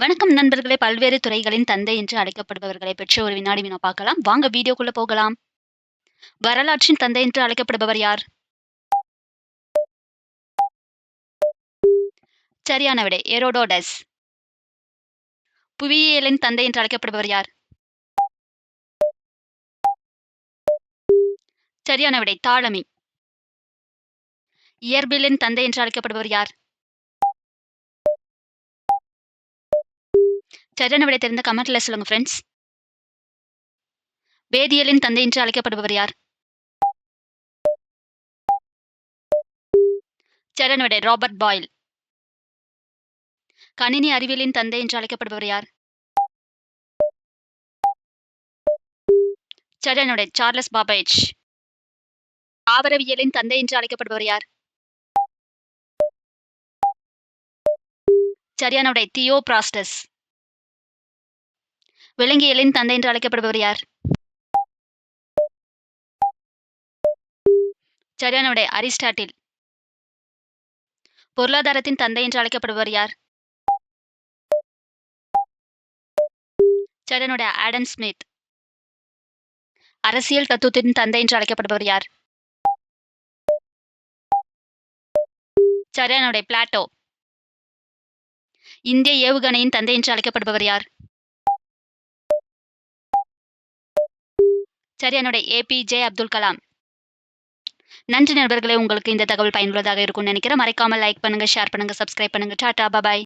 வணக்கம் நண்பர்களே! பல்வேறு துறைகளின் தந்தை என்று அழைக்கப்படுபவர்களை பற்றி ஒரு வினாடி வினா பார்க்கலாம். வாங்க வீடியோக்குள்ள போகலாம். வரலாற்றின் தந்தை என்று அழைக்கப்படுபவர் யார்? சரியான விடை ஹெரோடோடஸ். புவியியலின் தந்தை என்று அழைக்கப்படுபவர் யார்? சரியான விடை தாலமி. இயற்பியலின் தந்தை என்று அழைக்கப்படுபவர் யார்? சரியான விடை தெரிந்த கமெண்ட்ல சொல்லுங்க ஃபிரெண்ட்ஸ். வேதியியலின் தந்தை என்று அழைக்கப்படுபவர் யார்? சரியான விடை ராபர்ட் பாயில். கணினி அறிவியலின் தந்தை என்று அழைக்கப்படுபவர் யார்? சரியான விடை சார்லஸ் பாபேஜ். தாவரவியலின் தந்தை என்று அழைக்கப்படுபவர் யார்? சரியான விடை தியோப்ராஸ்டஸ். விலங்கியலின் தந்தை என்று அழைக்கப்படுபவர் யார்? சரியான விடை அரிஸ்டாட்டில். பொருளாதாரத்தின் தந்தை என்று அழைக்கப்படுபவர் யார்? சரியான விடை ஆடம் ஸ்மித். அரசியல் தத்துவத்தின் தந்தை என்று அழைக்கப்படுபவர் யார்? சரியான விடை பிளாட்டோ. இந்திய ஏவுகணையின் தந்தை என்று அழைக்கப்படுபவர் யார்? சரியான விடை ஏபிஜே அப்துல் கலாம். நன்றி நண்பர்களே, உங்களுக்கு இந்த தகவல் பயனுள்ளதாக இருக்கும்னு நினைக்கிறேன். மறக்காம லைக் பண்ணுங்க, ஷேர் பண்ணுங்க, சப்ஸ்கிரைப் பண்ணுங்க. டாடா, பாய்.